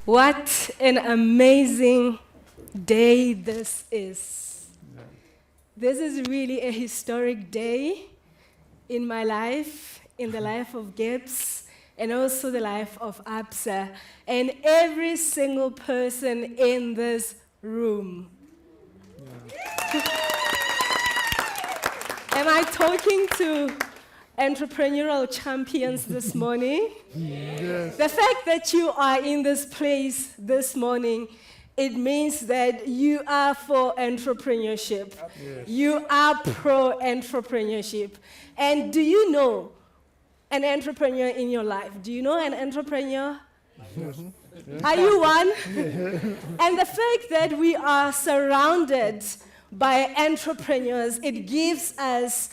What an amazing day this is. This is really a historic day in my life, in the life of GIBS, and also the life of Absa, and every single person in this room. Am I talking to entrepreneurial champions this morning? Yes. The fact that you are in this place this morning, it means that you are for entrepreneurship. Yes. You are pro-entrepreneurship. And do you know an entrepreneur in your life? Do you know an entrepreneur? Yes. Are you one? And the fact that we are surrounded by entrepreneurs, it gives us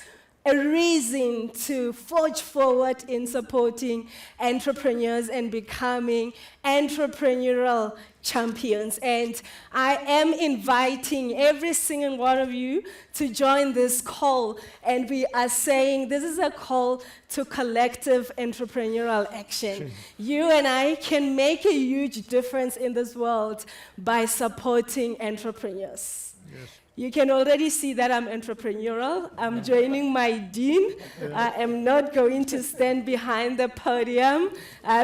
a reason to forge forward in supporting entrepreneurs and becoming entrepreneurial champions. And I am inviting every single one of you to join this call. And we are saying this is a call to collective entrepreneurial action. You and I can make a huge difference in this world by supporting entrepreneurs. Yes. You can already see that I'm entrepreneurial. I'm joining my dean. I am not going to stand behind the podium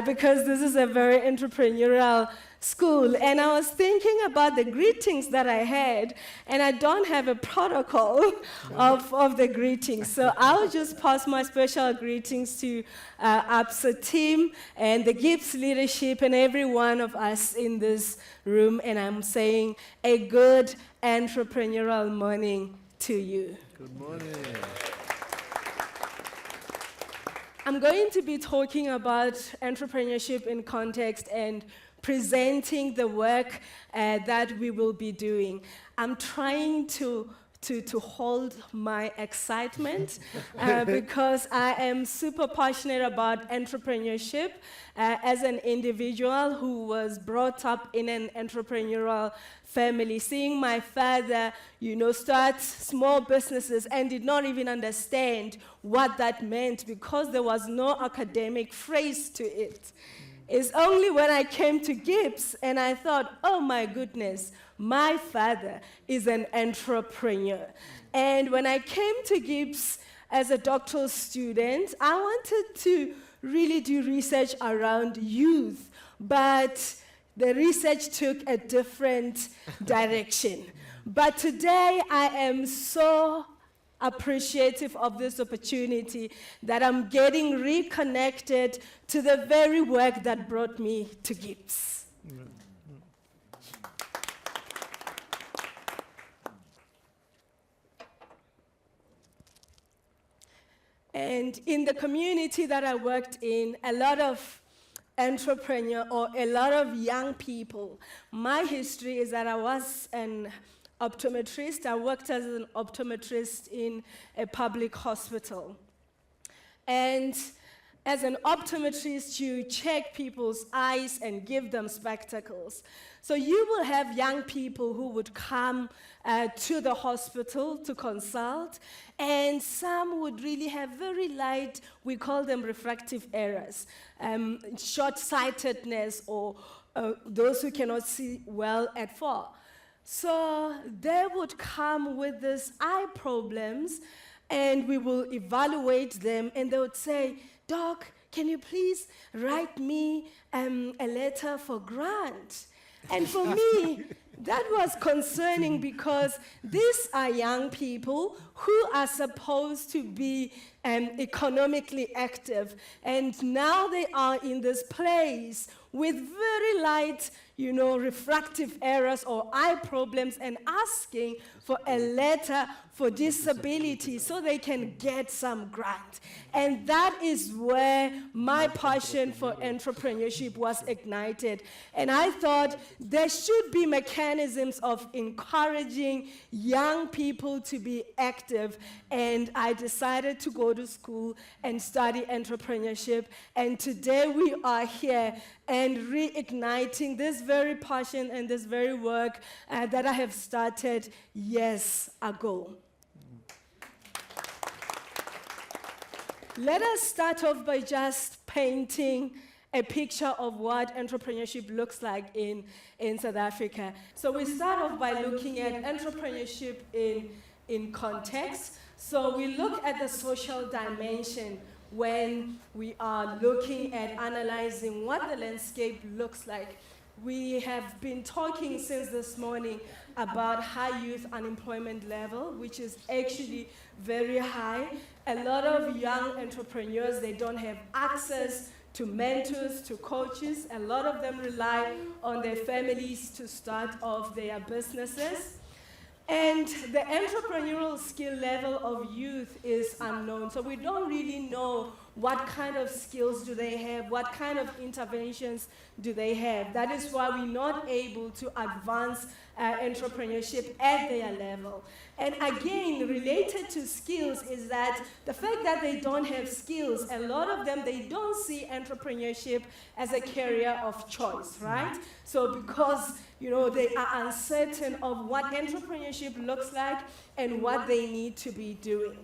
because this is a very entrepreneurial school. And I was thinking about the greetings that I had, and I don't have a protocol of the greetings. So I'll just pass my special greetings to Absa team and the GIBS leadership and every one of us in this room. And I'm saying a good entrepreneurial morning to you. Good morning. I'm going to be talking about entrepreneurship in context and presenting the work that we will be doing. I'm trying to hold my excitement because I am super passionate about entrepreneurship as an individual who was brought up in an entrepreneurial family. Seeing my father, start small businesses and did not even understand what that meant because there was no academic phrase to it. It's only when I came to GIBS and I thought, oh my goodness, my father is an entrepreneur. And when I came to GIBS as a doctoral student, I wanted to really do research around youth, but the research took a different direction. But today I am so appreciative of this opportunity that I'm getting reconnected to the very work that brought me to GIBS. And in the community that I worked in, a lot of entrepreneurs or a lot of young people, my history is that I was an optometrist. I worked as an optometrist in a public hospital. And as an optometrist, you check people's eyes and give them spectacles. So you will have young people who would come to the hospital to consult, and some would really have very light, we call them refractive errors, short-sightedness, or those who cannot see well at far. So they would come with these eye problems, and we will evaluate them, and they would say, Doc, can you please write me a letter for grant? And for me, that was concerning because these are young people who are supposed to be economically active, and now they are in this place with very light, refractive errors or eye problems and asking for a letter for disability so they can get some grant. And that is where my passion for entrepreneurship was ignited. And I thought there should be mechanisms of encouraging young people to be active. And I decided to go to school and study entrepreneurship. And today we are here and reigniting this very passion and this very work that I have started years ago. Let us start off by just painting a picture of what entrepreneurship looks like in South Africa. So we start off by looking at entrepreneurship in context. So we look at the social dimension when we are looking at analyzing what the landscape looks like. We have been talking since this morning about high youth unemployment level, which is actually very high. A lot of young entrepreneurs, they don't have access to mentors, to coaches. A lot of them rely on their families to start off their businesses. And the entrepreneurial skill level of youth is unknown. So we don't really know what kind of skills do they have, what kind of interventions do they have. That is why we're not able to advance entrepreneurship at their level. And again, related to skills is that the fact that they don't have skills, a lot of them, they don't see entrepreneurship as a career of choice, right? So because, you know, they are uncertain of what entrepreneurship looks like and what they need to be doing.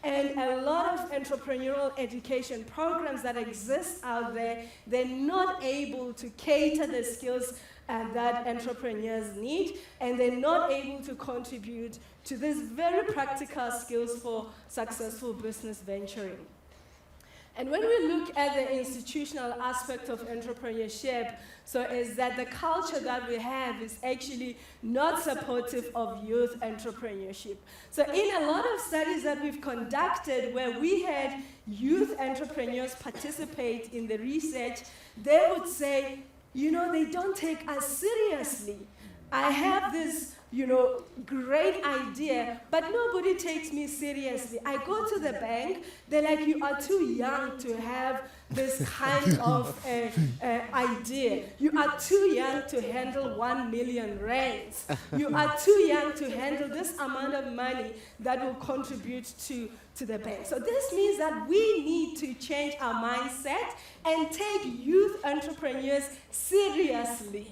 And a lot of entrepreneurial education programs that exist out there, they're not able to cater the skills that entrepreneurs need, and they're not able to contribute to these very practical skills for successful business venturing. And when we look at the institutional aspect of entrepreneurship, so is that the culture that we have is actually not supportive of youth entrepreneurship. So in a lot of studies that we've conducted where we had youth entrepreneurs participate in the research, they would say, you know, they don't take us seriously. I have this, you know, great idea, but nobody takes me seriously. I go to the bank, they're like, you are too young to have this kind of idea. You are too young to handle 1 million rands. You are too young to handle this amount of money that will contribute to the bank. So this means that we need to change our mindset and take youth entrepreneurs seriously.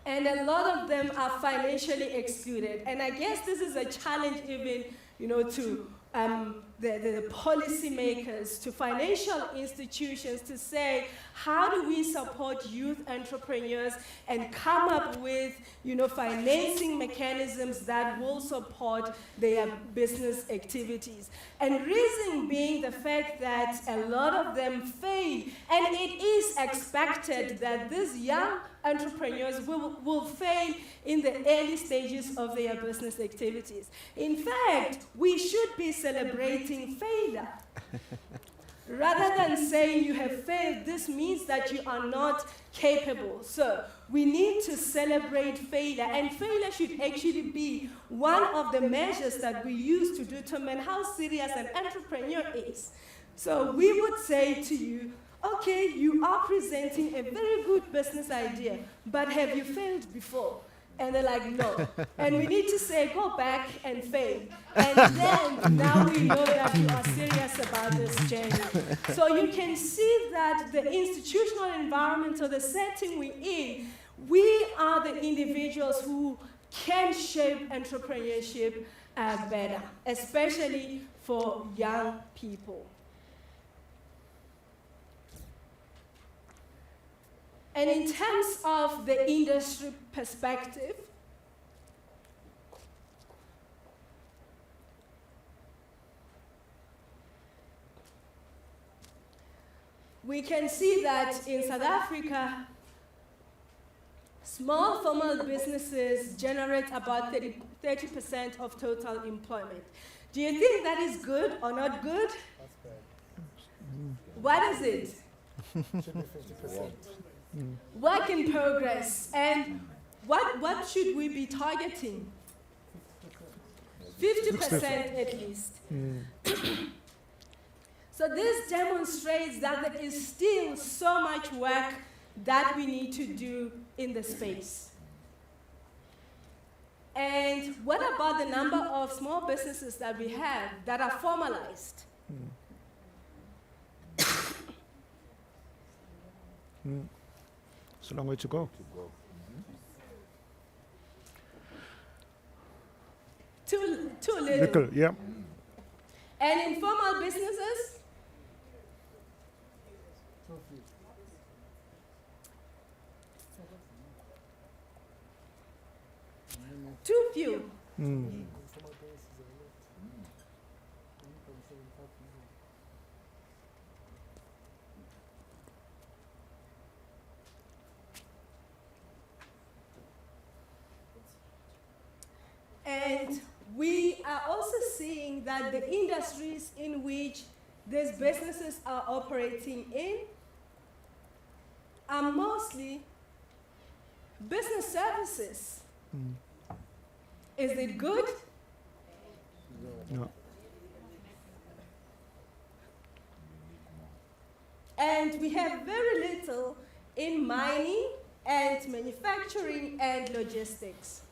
And a lot of them are financially excluded. And I guess this is a challenge even, you know, to the policymakers, to financial institutions, to say, how do we support youth entrepreneurs and come up with, you know, financing mechanisms that will support their business activities? And reason being the fact that a lot of them fail, and it is expected that these young entrepreneurs will fail in the early stages of their business activities. In fact, we should be celebrating failure. Rather than saying you have failed, this means that you are not capable. So we need to celebrate failure, and failure should actually be one of the measures that we use to determine how serious an entrepreneur is. So we would say to you, okay, you are presenting a very good business idea, but have you failed before? And they're like, no. And we need to say, go back and fail. And then now we know that you are serious about this journey. So you can see that the institutional environment or the setting we're in, we are the individuals who can shape entrepreneurship better, especially for young people. And in terms of the industry perspective, we can see that in South Africa, small formal businesses generate about 30% of total employment. Do you think that is good or not good? That's bad. What is it? Should be 50%. Work in progress. And what should we be targeting? 50% at least. So this demonstrates that there is still so much work that we need to do in the space. And what about the number of small businesses that we have that are formalized? It's a long way to go. Too little. Little, yeah. And informal businesses? Too few. Too few. Informal businesses are a lot. 1.75 million. And we are also seeing that the industries in which these businesses are operating in are mostly business services. Is it good? No. And we have very little in mining and manufacturing and logistics.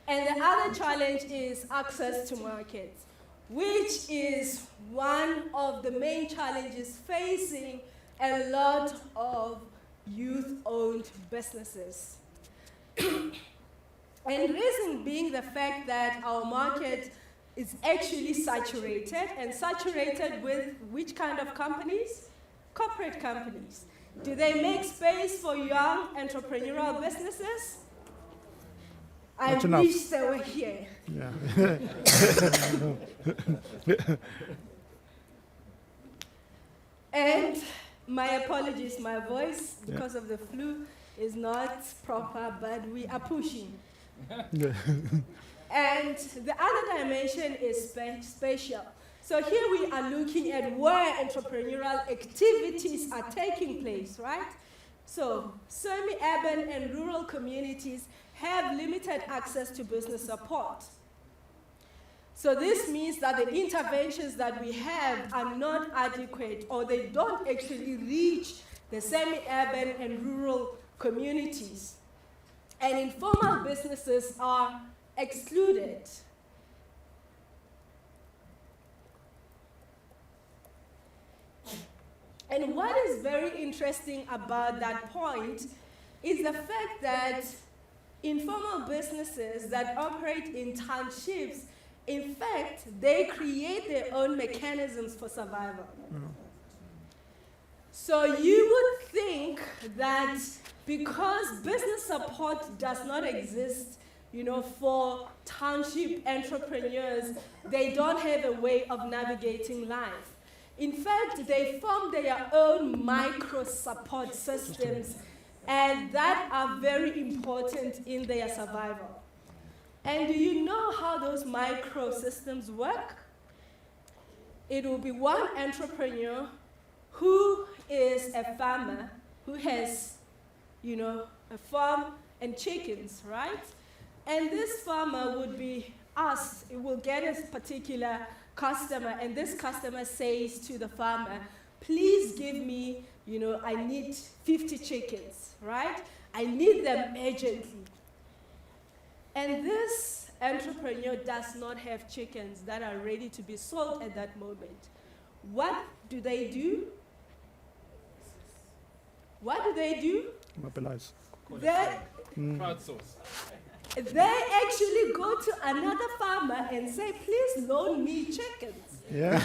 And the other challenge is access to markets, which is one of the main challenges facing a lot of youth-owned businesses. And reason being the fact that our market is actually saturated, and saturated with which kind of companies? Corporate companies. Do they make space for young entrepreneurial businesses? I Not enough. wish they were here. Yeah. And my apologies, my voice, because of the flu, is not proper, but we are pushing. Yeah. And the other dimension is spatial. So here we are looking at where entrepreneurial activities are taking place, right? So semi-urban and rural communities have limited access to business support. So this means that the interventions that we have are not adequate, or they don't actually reach the semi-urban and rural communities. And informal businesses are excluded. And what is very interesting about that point is the fact that informal businesses that operate in townships, in fact, they create their own mechanisms for survival. So you would think that because business support does not exist, for township entrepreneurs, they don't have a way of navigating life. In fact, they form their own micro support systems, and that are very important in their survival. And do you know how those micro systems work? It will be one entrepreneur who is a farmer, who has, a farm and chickens, right? And this farmer would be asked, it will get a particular customer, and this customer says to the farmer, please give me, I need 50 chickens, right? I need them urgently. And this entrepreneur does not have chickens that are ready to be sold at that moment. What do they do? What do they do? Mobilize. They Crowdsource. actually go to another farmer and say, please loan me chickens. Yeah.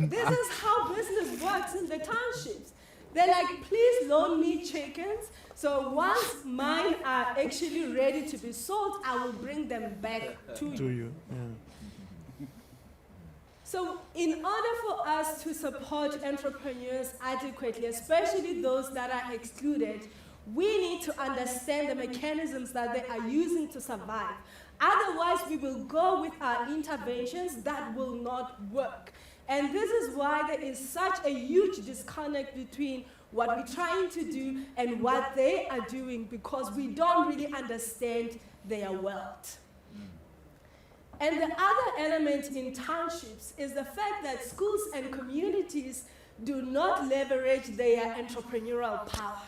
This is how business works in the townships. They're like, please loan me chickens, so once mine are actually ready to be sold, I will bring them back to To you. you. Yeah. So in order for us to support entrepreneurs adequately, especially those that are excluded, we need to understand the mechanisms that they are using to survive. Otherwise, we will go with our interventions that will not work. And this is why there is such a huge disconnect between what we're trying to do and what they are doing, because we don't really understand their wealth. And the other element in townships is the fact that schools and communities do not leverage their entrepreneurial power.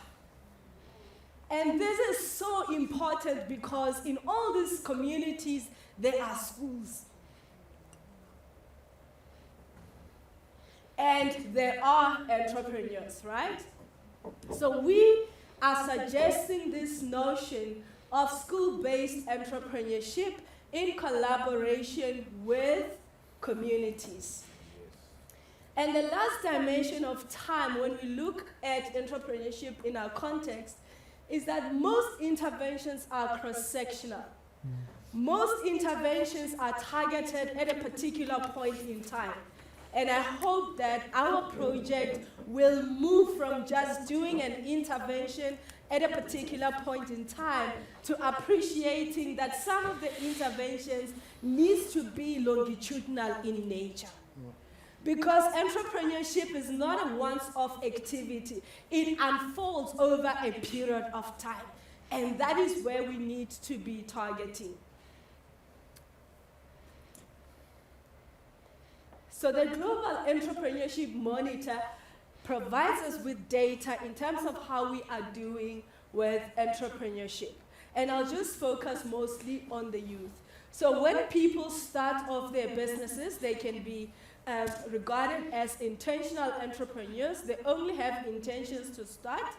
And this is so important because in all these communities, there are schools. And there are entrepreneurs, right? So we are suggesting this notion of school-based entrepreneurship in collaboration with communities. And the last dimension of time when we look at entrepreneurship in our context is that most interventions are cross-sectional. Most interventions are targeted at a particular point in time. And I hope that our project will move from just doing an intervention at a particular point in time to appreciating that some of the interventions needs to be longitudinal in nature. Because entrepreneurship is not a once-off activity. It unfolds over a period of time. And that is where we need to be targeting. So the Global Entrepreneurship Monitor provides us with data in terms of how we are doing with entrepreneurship. And I'll just focus mostly on the youth. So when people start off their businesses, they can be regarded as intentional entrepreneurs. They only have intentions to start.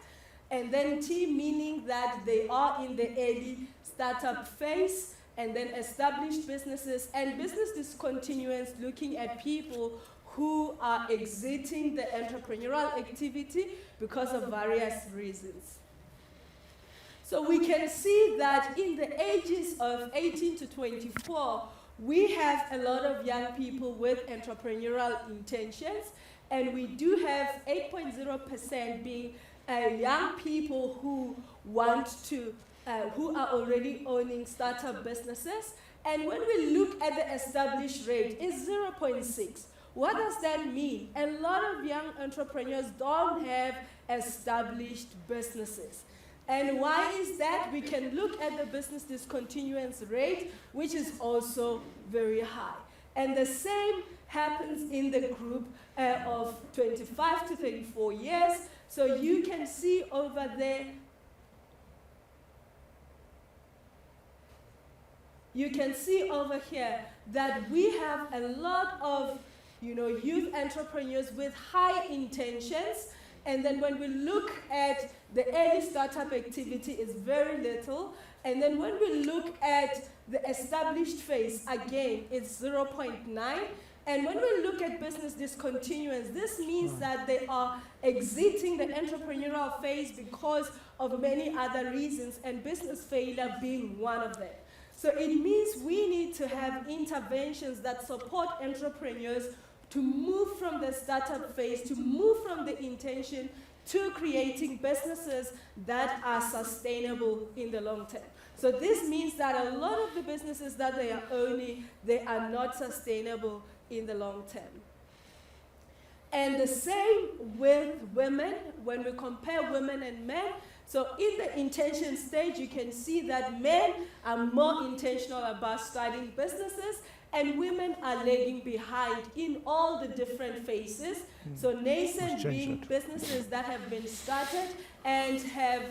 And then T, meaning that they are in the early startup phase, and then established businesses, and business discontinuance, looking at people who are exiting the entrepreneurial activity because of various reasons. So we can see that in the ages of 18 to 24, we have a lot of young people with entrepreneurial intentions, and we do have 8.0% being young people who want to who are already owning startup businesses. And when we look at the established rate, it's 0.6. What does that mean? A lot of young entrepreneurs don't have established businesses. And why is that? We can look at the business discontinuance rate, which is also very high. And the same happens in the group of 25 to 34 years. So you can see over there, you can see over here that we have a lot of youth entrepreneurs with high intentions. And then when we look at the early startup activity, it's very little. And then when we look at the established phase, again, it's 0.9. And when we look at business discontinuance, this means that they are exiting the entrepreneurial phase because of many other reasons, and business failure being one of them. So it means we need to have interventions that support entrepreneurs to move from the startup phase, to move from the intention to creating businesses that are sustainable in the long term. So this means that a lot of the businesses that they are owning, they are not sustainable in the long term. And the same with women, when we compare women and men. So in the intention stage, you can see that men are more intentional about starting businesses, and women are lagging behind in all the different phases. So nascent being businesses that have been started and have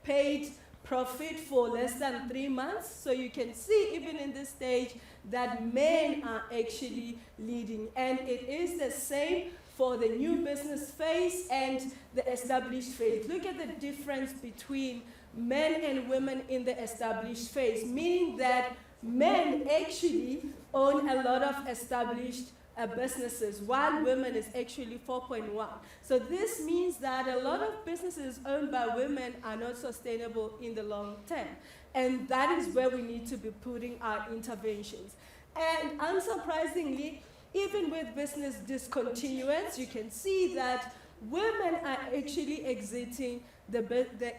paid profit for less than 3 months. So you can see even in this stage that men are actually leading. And it is the same for the new business phase and the established phase. Look at the difference between men and women in the established phase, meaning that men actually own a lot of established businesses, while women is actually 4.1. So this means that a lot of businesses owned by women are not sustainable in the long term. And that is where we need to be putting our interventions. And unsurprisingly, even with business discontinuance, you can see that women are actually exiting the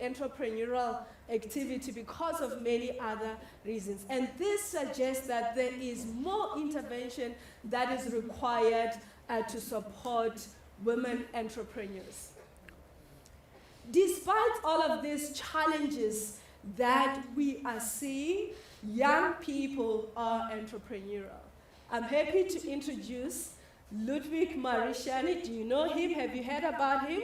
entrepreneurial activity because of many other reasons. And this suggests that there is more intervention that is required to support women entrepreneurs. Despite all of these challenges that we are seeing, young people are entrepreneurial. I'm happy to introduce Ludwig Marishani. Do you know him? Have you heard about him?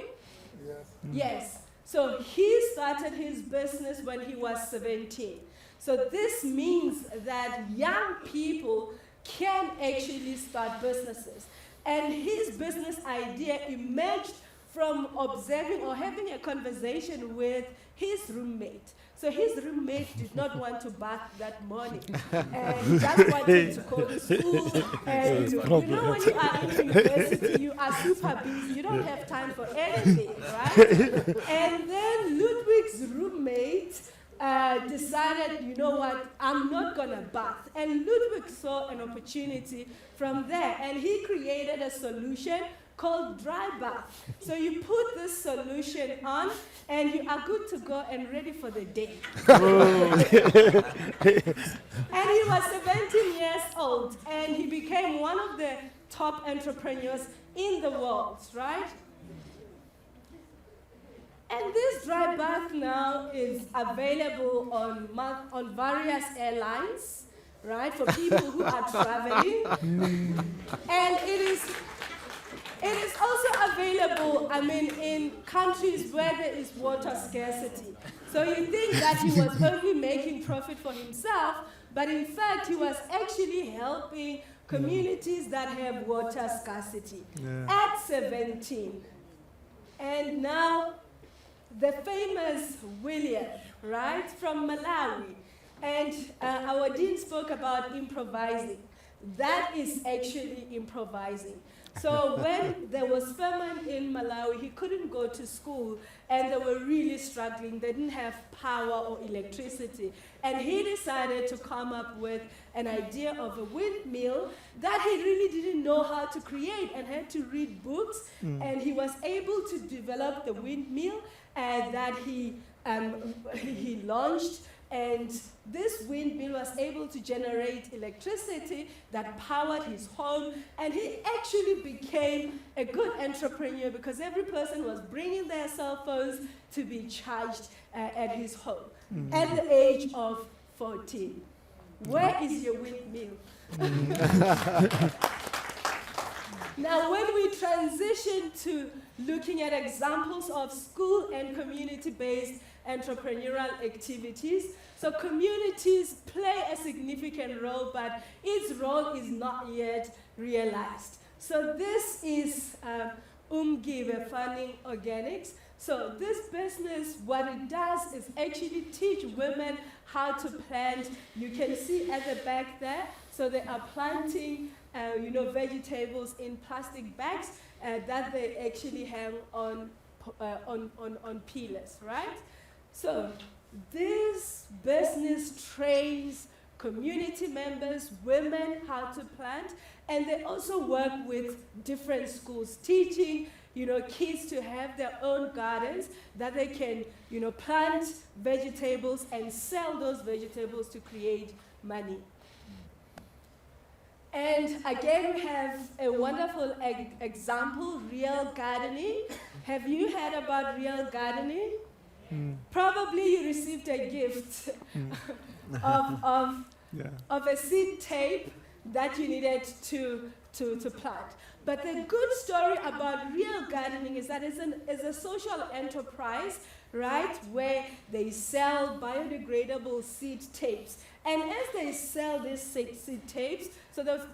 Yes. Yes. So he started his business when he was 17. So this means that young people can actually start businesses. And his business idea emerged from observing or having a conversation with his roommate. So his roommate did not want to bath that morning. And he just wanted to go to school. And you know, when you are in university, you are super busy. You don't have time for anything, right? And then Ludwig's roommate decided, you know what, I'm not going to bath. And Ludwig saw an opportunity from there. And he created a solution called dry bath. So you put this solution on, and you are good to go and ready for the day. And he was 17 years old, and he became one of the top entrepreneurs in the world, right? And this dry bath now is available on various airlines, right, for people who are traveling. And it is also available, I mean, in countries where there is water scarcity. So you think that he was only making profit for himself, but in fact, he was actually helping communities that have water scarcity at 17. And now, the famous William, right, from Malawi. And our dean spoke about improvising. That is actually improvising. So when there was famine in Malawi, he couldn't go to school, and they were really struggling. They didn't have power or electricity. And he decided to come up with an idea of a windmill that he really didn't know how to create and had to read books. And he was able to develop the windmill that he launched. And this windmill was able to generate electricity that powered his home. And he actually became a good entrepreneur because every person was bringing their cell phones to be charged at his home at the age of 14. Where is your windmill? Now, when we transition to looking at examples of school and community-based entrepreneurial activities, so communities play a significant role, but its role is not yet realized. So this is GIBS Farming Organics. So this business, what it does is actually teach women how to plant. You can see at the back there, so they are planting vegetables in plastic bags that they actually hang on peelers, right? So this business trains community members, women, how to plant, and they also work with different schools, teaching kids to have their own gardens that they can plant vegetables and sell those vegetables to create money. And again, we have a wonderful example, real gardening. Have you heard about real gardening? Probably you received a gift of a seed tape that you needed to plant. But the good story about real gardening is that it's a social enterprise, right, where they sell biodegradable seed tapes. And as they sell these seed tapes, so those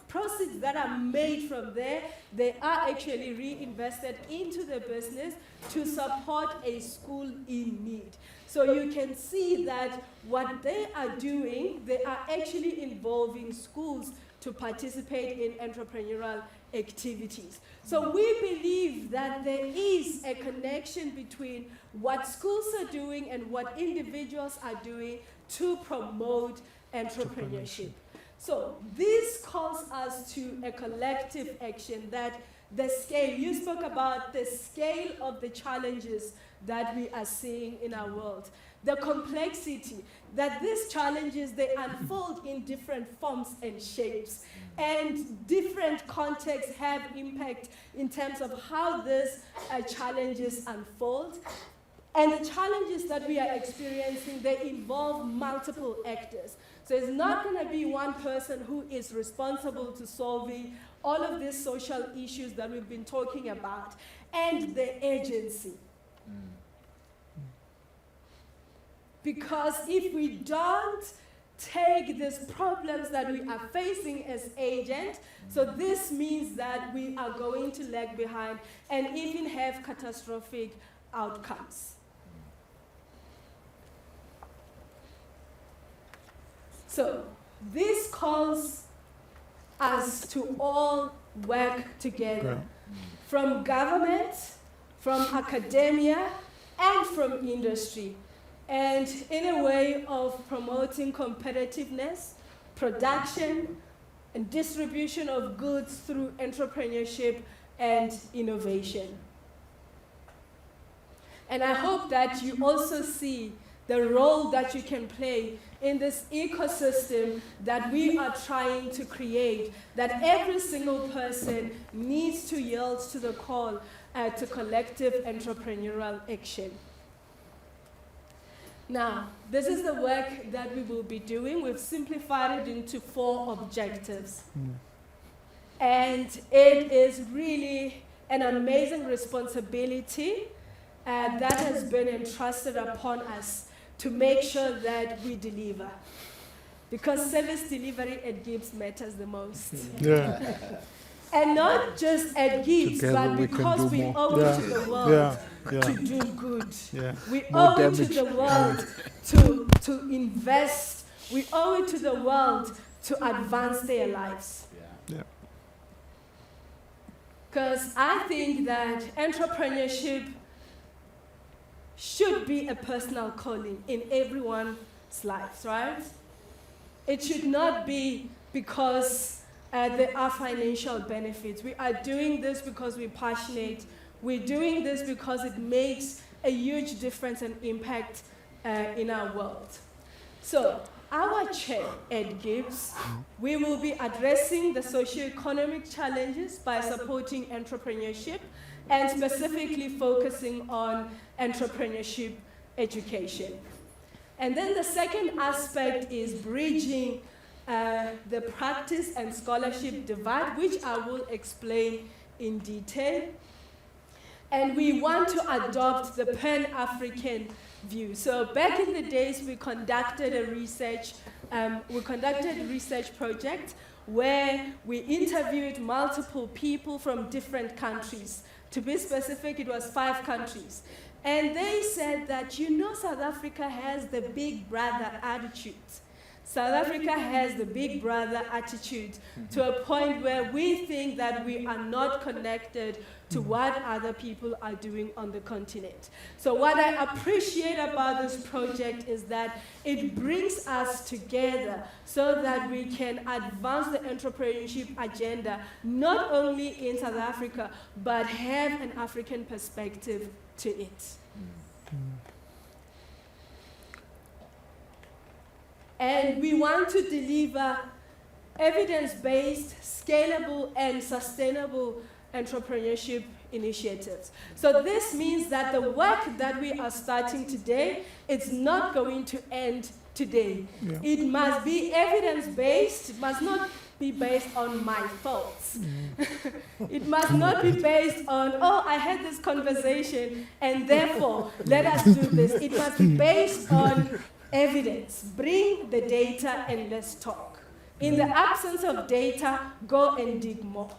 proceeds that are made from there, they are actually reinvested into the business to support a school in need. So you can see that what they are doing, they are actually involving schools to participate in entrepreneurial activities. So we believe that there is a connection between what schools are doing and what individuals are doing to promote entrepreneurship. So this calls us to a collective action, that the scale, you spoke about the scale of the challenges that we are seeing in our world, the complexity, that these challenges, they unfold in different forms and shapes, and different contexts have impact in terms of how these challenges unfold. And the challenges that we are experiencing, they involve multiple actors. So it's not going to be one person who is responsible to solving all of these social issues that we've been talking about, and the agency. Because if we don't take these problems that we are facing as agents, so this means that we are going to lag behind and even have catastrophic outcomes. So this calls us to all work together, from government, from academia, and from industry, and in a way of promoting competitiveness, production, and distribution of goods through entrepreneurship and innovation. And I hope that you also see the role that you can play in this ecosystem that we are trying to create, that every single person needs to yield to the call to collective entrepreneurial action. Now, this is the work that we will be doing. We've simplified it into 4 objectives. And it is really an amazing responsibility that has been entrusted upon us to make sure that we deliver. Because service delivery at GIBS matters the most. Yeah. And not just at GIBS, Together but we can because do we more. owe it to the world to do good. Yeah. We More owe it to damage. the world to invest. We owe it to the world to advance their lives. Yeah. Because I think that entrepreneurship should be a personal calling in everyone's lives, right? It should not be because there are financial benefits. We are doing this because we're passionate. We're doing this because it makes a huge difference and impact in our world. So, our chair at GIBS, we will be addressing the socio-economic challenges by supporting entrepreneurship and specifically focusing on entrepreneurship education. And then the second aspect is bridging the practice and scholarship divide, which I will explain in detail. And we want to adopt the Pan-African view. So back in the days, we conducted a research project where we interviewed multiple people from different countries. To be specific, it was 5 countries. And they said that, you know, South Africa has the big brother attitude. South Africa has the big brother attitude to a point where we think that we are not connected to what other people are doing on the continent. So what I appreciate about this project is that it brings us together so that we can advance the entrepreneurship agenda, not only in South Africa, but have an African perspective to it. And we want to deliver evidence-based, scalable, and sustainable entrepreneurship initiatives. So this means that the work that we are starting today, it's not going to end today. Yeah. It must be evidence-based. It must not be based on my thoughts. It must not be based on, oh, I had this conversation, and therefore, let us do this. It must be based on evidence. Bring the data and let's talk. In the absence of data, go and dig more.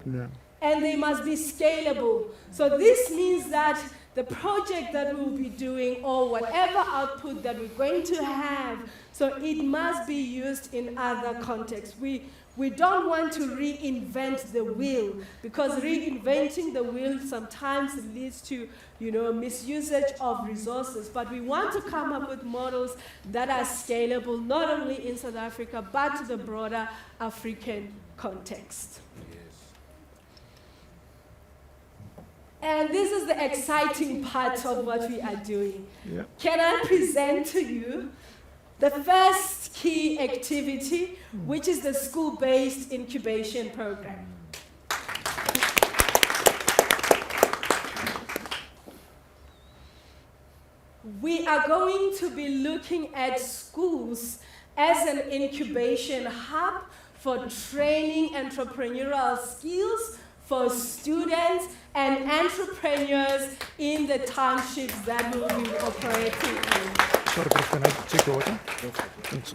Yeah. And they must be scalable. So this means that the project that we'll be doing, or whatever output that we're going to have, so it must be used in other contexts. We don't want to reinvent the wheel, because reinventing the wheel sometimes leads to, you know, misusage of resources. But we want to come up with models that are scalable, not only in South Africa, but to the broader African context. And this is the exciting part of what we are doing. Yeah. Can I present to you the first key activity, which is the school-based incubation program? We are going to be looking at schools as an incubation hub for training entrepreneurial skills for students and entrepreneurs in the townships that we will be operating in. Sorry, Prof, can I check the water? Thanks.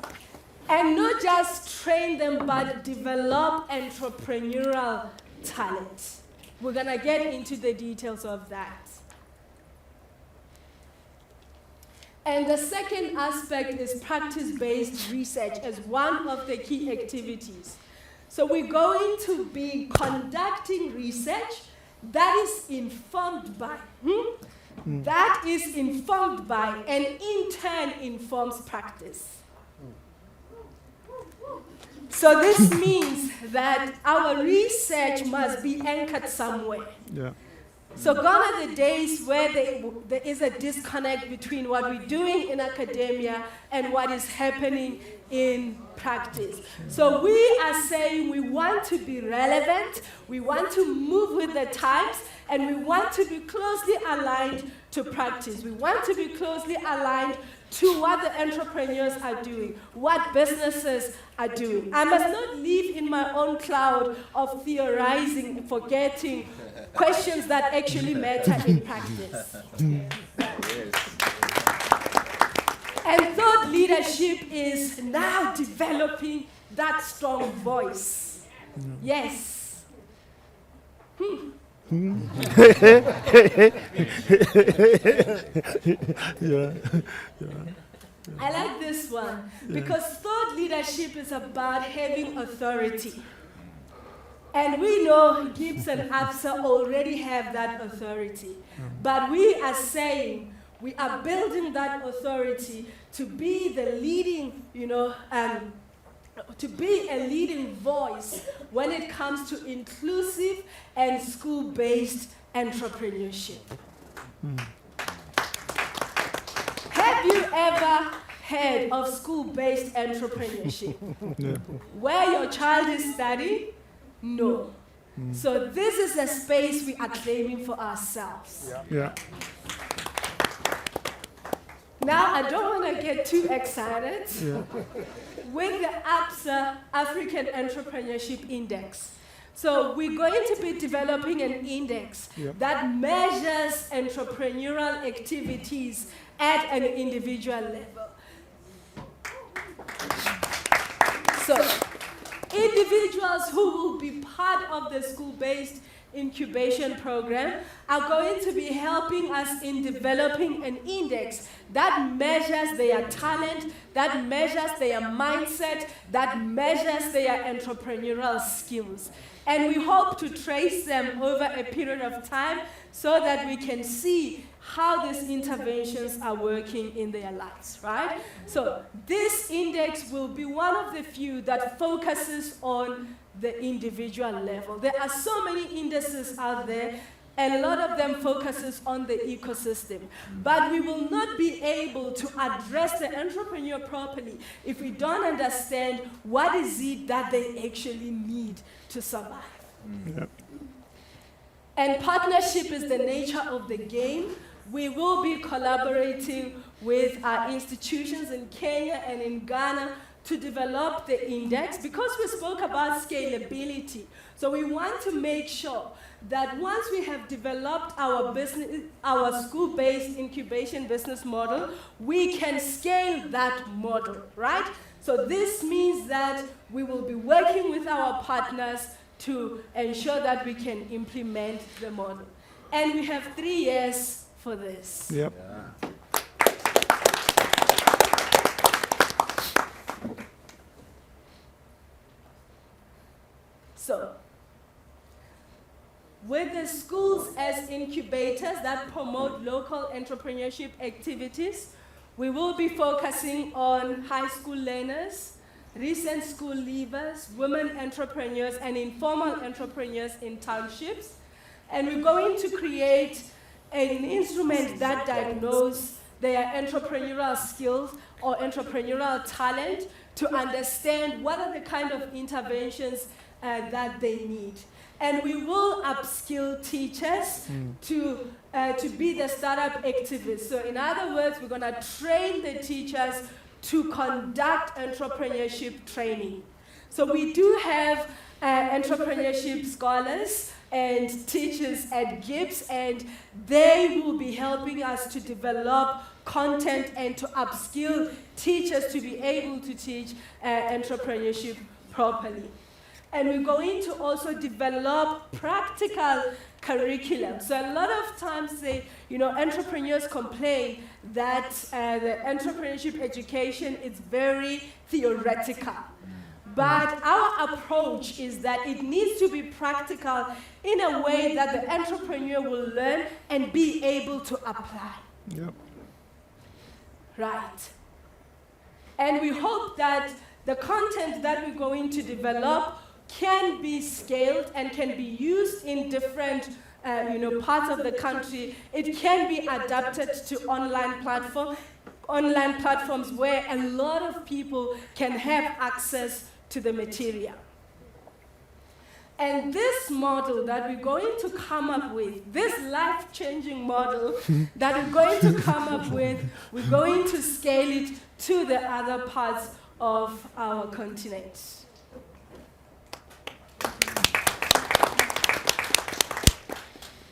And not just train them, but develop entrepreneurial talent. We're going to get into the details of that. And the second aspect is practice-based research as one of the key activities. So we're going to be conducting research that is informed by, that is informed by, and in turn informs practice. So this means that our research must be anchored somewhere. Yeah. So gone are the days where there is a disconnect between what we're doing in academia and what is happening in practice. So we are saying we want to be relevant, we want to move with the times, and we want to be closely aligned to practice. We want to be closely aligned to what the entrepreneurs are doing, what businesses are doing. I must not live in my own cloud of theorizing, forgetting questions that actually matter in practice. And thought leadership is now developing that strong voice. Yes. Yeah. I like this one because thought leadership is about having authority. And we know GIBS and Absa already have that authority. But we are saying we are building that authority to be the leading, to be a leading voice when it comes to inclusive and school-based entrepreneurship. Have you ever heard of school-based entrepreneurship? Yeah. Where your child is studying? No. So this is a space we are claiming for ourselves. Yeah. Now, I don't want to get too excited Yeah. with the Absa African Entrepreneurship Index. So we're going to be developing an index that measures entrepreneurial activities at an individual level. So individuals who will be part of the school-based incubation program are going to be helping us in developing an index that measures their talent, that measures their mindset, that measures their entrepreneurial skills. And we hope to trace them over a period of time so that we can see how these interventions are working in their lives, right? So this index will be one of the few that focuses on the individual level. There are so many indices out there, and a lot of them focuses on the ecosystem. But we will not be able to address the entrepreneur properly if we don't understand what is it that they actually need to survive. Yeah. And partnership is the nature of the game. We will be collaborating with our institutions in Kenya and in Ghana to develop the index because we spoke about scalability. So we want to make sure that once we have developed our business, our school-based incubation business model, we can scale that model, right? So this means that we will be working with our partners to ensure that we can implement the model. And we have 3 years for this. Yep. So, with the schools as incubators that promote local entrepreneurship activities, we will be focusing on high school learners, recent school leavers, women entrepreneurs, and informal entrepreneurs in townships. And we're going to create an instrument that diagnoses their entrepreneurial skills or entrepreneurial talent to understand what are the kind of interventions that they need. And we will upskill teachers to be the startup activists. So in other words, we're going to train the teachers to conduct entrepreneurship training. So we do have entrepreneurship scholars and teachers at GIBS, and they will be helping us to develop content and to upskill teachers to be able to teach entrepreneurship properly. And we're going to also develop practical curriculum. So a lot of times entrepreneurs complain that the entrepreneurship education is very theoretical. But our approach is that it needs to be practical in a way that the entrepreneur will learn and be able to apply. Yep. Right. And we hope that the content that we're going to develop can be scaled and can be used in different parts of the country. It can be adapted to online platforms where a lot of people can have access to the material. And this model that we're going to come up with, this life-changing model that we're going to come up with, we're going to scale it to the other parts of our continent.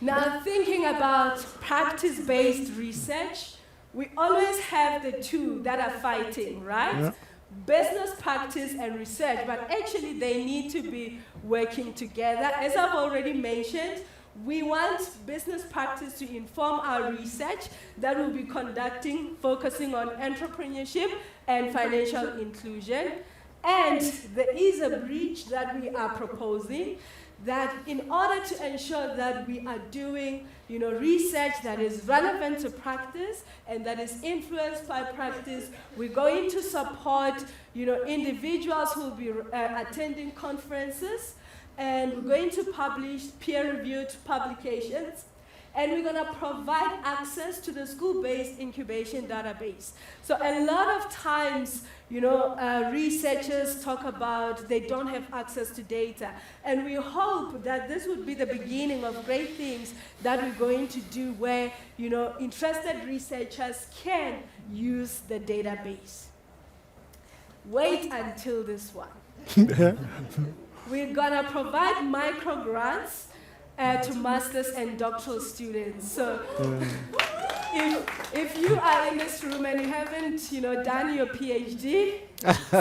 Now, thinking about practice-based research, we always have the two that are fighting, right? Yeah. Business practice and research, but actually they need to be working together. As I've already mentioned, we want business practice to inform our research that we'll be conducting, focusing on entrepreneurship and financial inclusion. And there is a bridge that we are proposing that in order to ensure that we are doing research that is relevant to practice and that is influenced by practice, we're going to support individuals who will be attending conferences, and we're going to publish peer-reviewed publications, and we're going to provide access to the school-based incubation database. So a lot of times, researchers talk about they don't have access to data. And we hope that this would be the beginning of great things that we're going to do where, interested researchers can use the database. Wait until this one. We're going to provide micro grants to master's and doctoral students. So if you are in this room and you haven't done your PhD, so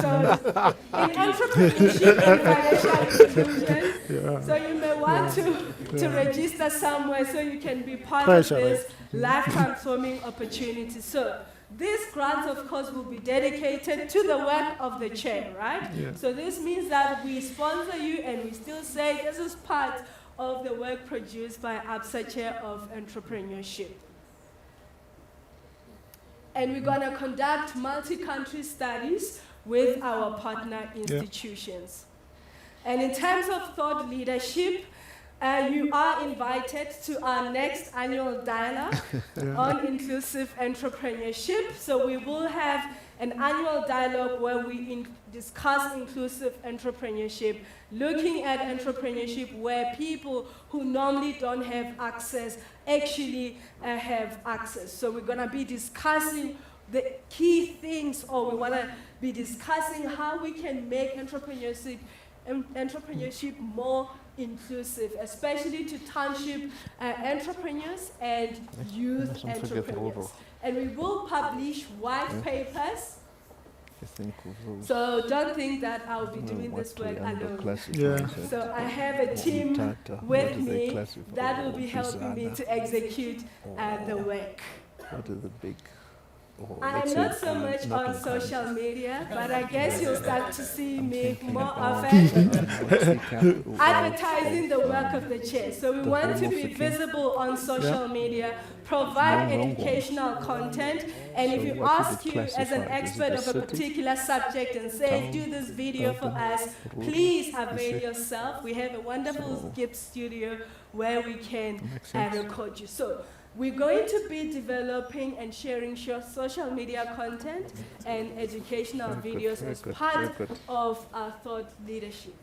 in entrepreneurship and financial inclusion, so you may want to register somewhere so you can be part of this life-transforming opportunity. So these grants, of course, will be dedicated to the work of the chair, right? Yeah. So this means that we sponsor you and we still say this is part of the work produced by Absa Chair of Entrepreneurship. And we're going to conduct multi-country studies with our partner institutions. And in terms of thought leadership, you are invited to our next annual dialogue on inclusive entrepreneurship. So we will have an annual dialogue where we discuss inclusive entrepreneurship, looking at entrepreneurship where people who normally don't have access actually have access. So we're going to be discussing the key things, or we want to be discussing how we can make entrepreneurship more inclusive, especially to township entrepreneurs and youth entrepreneurs. And we will publish white papers. So don't think that I'll be doing this work alone. So I have a team with me that will be helping me to execute the work. What is the big... I'm not so much on social media, but I guess you'll start to see me more often advertising the work of the chair. So we want to be visible on social media, provide educational content, and if you ask you as an expert of a particular subject and say, do this video for us, please avail yourself. We have a wonderful GIBS studio where we can record you. So we're going to be developing and sharing social media content and educational videos as part of our thought leadership.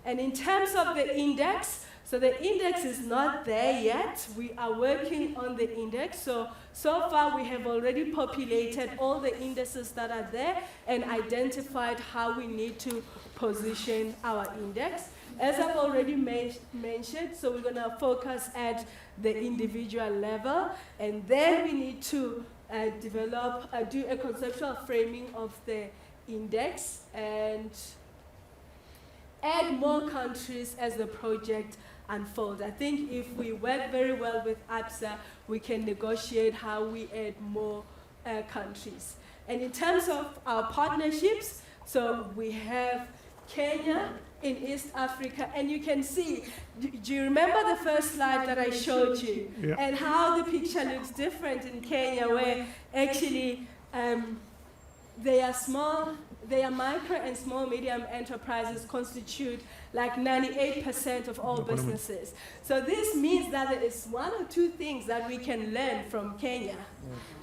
And in terms of the index, so the index is not there yet. We are working on the index. So far we have already populated all the indices that are there and identified how we need to position our index. As I've already mentioned, so we're going to focus at the individual level, and then we need to do a conceptual framing of the index and add more countries as the project unfold. I think if we work very well with Absa, we can negotiate how we add more countries. And in terms of our partnerships, so we have Kenya in East Africa, and you can see, do you remember the first slide that I showed you? Yeah. And how the picture looks different in Kenya, where actually they are micro and small medium enterprises constitute like 98% of all businesses. So this means that there is one or two things that we can learn from Kenya.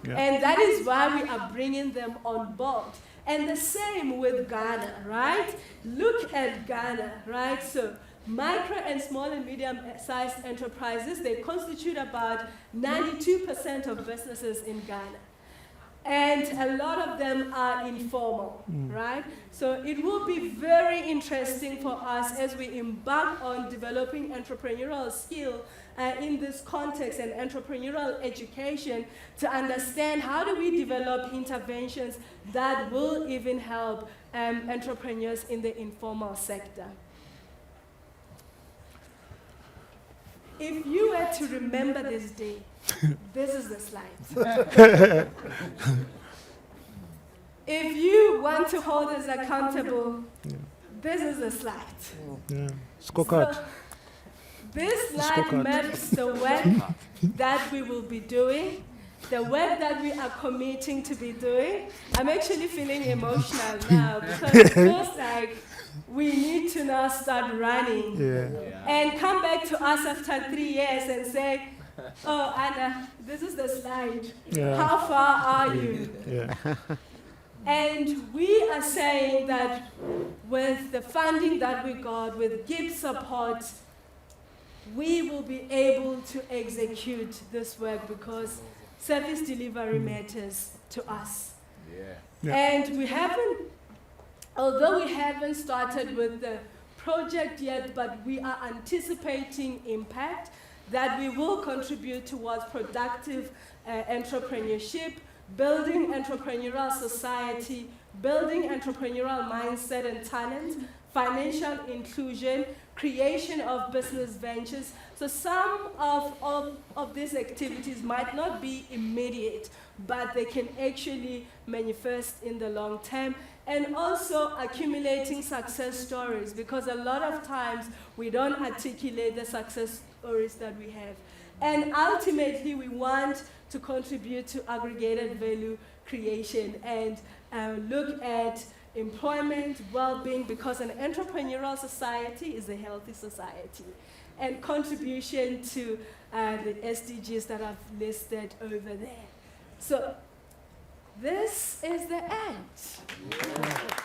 Yeah. And that is why we are bringing them on board. And the same with Ghana, right? Look at Ghana, right? So micro and small and medium-sized enterprises, they constitute about 92% of businesses in Ghana. And a lot of them are informal, right? So it will be very interesting for us as we embark on developing entrepreneurial skill in this context and entrepreneurial education to understand how do we develop interventions that will even help entrepreneurs in the informal sector. If you were to remember this day, this is the slide. If you want to hold us accountable, this is the slide. Yeah. Scorecard. So, this slide Scorecard. maps the work that we will be doing, the work that we are committing to be doing. I'm actually feeling emotional now because it feels like we need to now start running and come back to us after 3 years and say, oh, Anna, this is the slide. Yeah. How far are you? Yeah. And we are saying that with the funding that we got, with GIBS support, we will be able to execute this work because service delivery matters to us. Yeah. And we haven't, although we haven't started with the project yet, but we are anticipating impact that we will contribute towards productive entrepreneurship, building entrepreneurial society, building entrepreneurial mindset and talent, financial inclusion, creation of business ventures. So some of these activities might not be immediate, but they can actually manifest in the long term. And also accumulating success stories, because a lot of times we don't articulate the success stories that we have. And ultimately, we want to contribute to aggregated value creation and look at employment, well-being, because an entrepreneurial society is a healthy society, and contribution to the SDGs that I've listed over there. So this is the end.